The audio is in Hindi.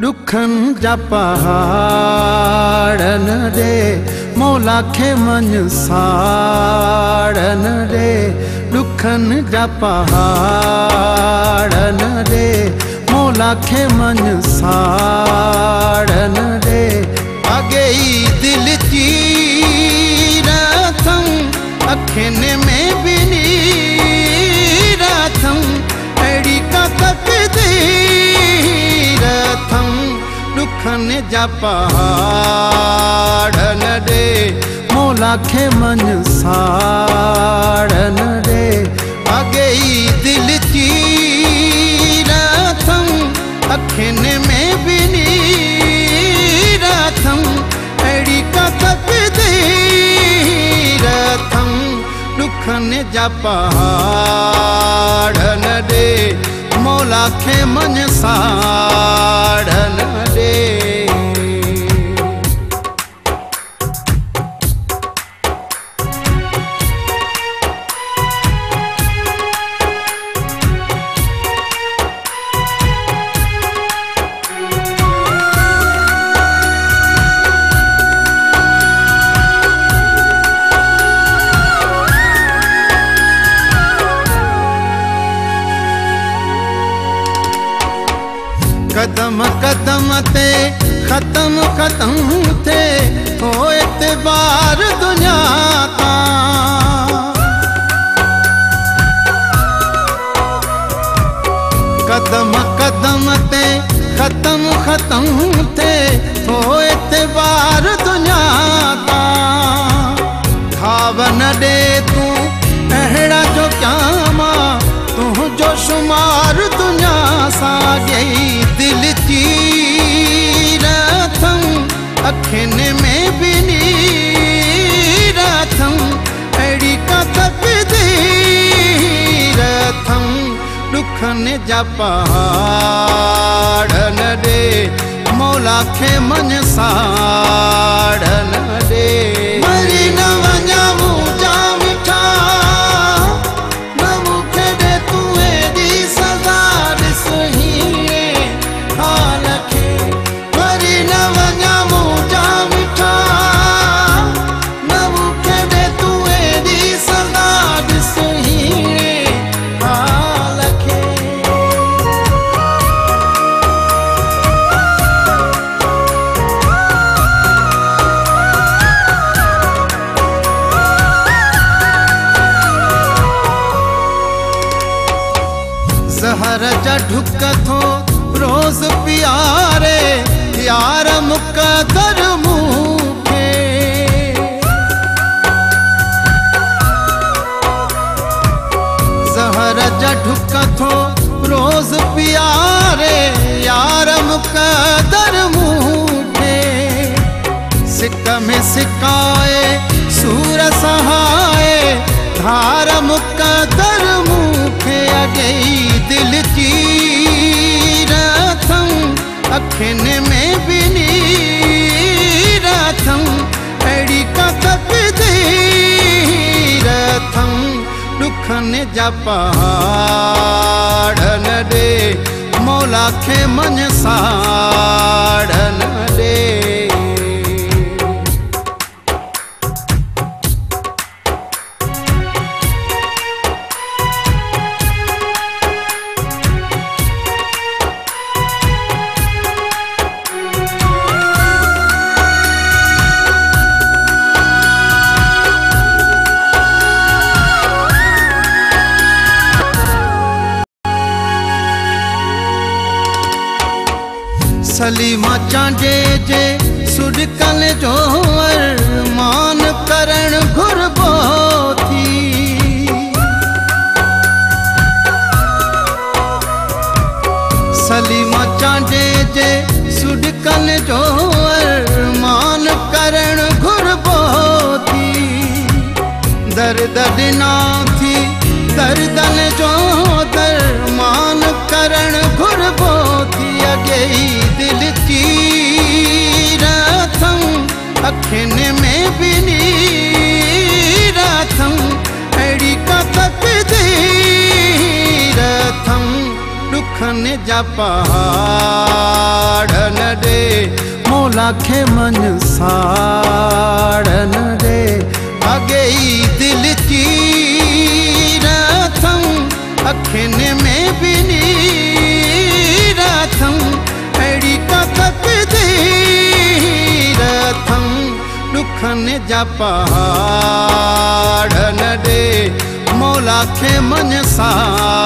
दुखन जा पहाड़न रे मौला खे मन साड़न रे। दुखन जा पहाड़न रे मौला खे मन साड़न रे। आगे ही दिल चीरथम अखिन में भी नीरथम अड़ी का तकदीरथम। दुखन जा पहाड़न रे मौला खे मन साड़न रे। आगे ही दिल चीरथम अखिन में भी नीरथम अड़ी का तकदीरथम। दुखन जा पहाड़न रे मौला खे मन साड़न रे। कदम कदम ते खत्म खत्म थे हो एतबार दुनिया का। कदम कदम ते खत्म खत्म थे हो एतबार दुनिया का। खावन दे तू अहड़ा जो क्या मां तू जो शुमार दुनिया सा गई। दिल चीरथम अखिन में भी नीरथम अड़ी का तकदीरथम। दुखन जा पहाड़न रे मौला खे मन साड़न रे। मरी न वञा मुंहिंजा मिठा न मूंखे दे तूं एॾी सज़ा ॾिस हीअं हाल खे। मरी न वञा मुंहिंजा मिठा न मूंखे दे तूं एॾी सज़ा ॾिस हीअं हाल खे। ज़हर जा ढुक थो रोज़ प्यारे यार मुक़दर मूंखे। ज़हर जा ढुक थो रोज़ प्यारे यार मुक़दर मूंखे। सिक में सिकाए सूर सहाए धार मुक़दर मूंखे। अगे दिल चीरथम अखिन में भी नीरथम अड़ी का तकदीरथम। दुखन जा पहाड़न रे मौला खे मन साड़न रे। सलीमा चांजे जे सुडकल जो अरमान करण घुरबो थी। सलीमा चांजे जे सुडकल जो अरमान करण घुरबो थी। दर्द ॾिना थी दर्दन जो दरमान करण घुरबो थी। अगे दिल चीरथम अखिन में भी नीरथम अड़ी का तकदीरथम। दुखन दुखने जा पहाड़ न दे मौला खे मन साड़ न दे अगे ही दिल चीरथम अखिन में भी नीरथम अड़ी का तकदीरथम दुखने जा पहाड़ न दे मौला खे मन साड़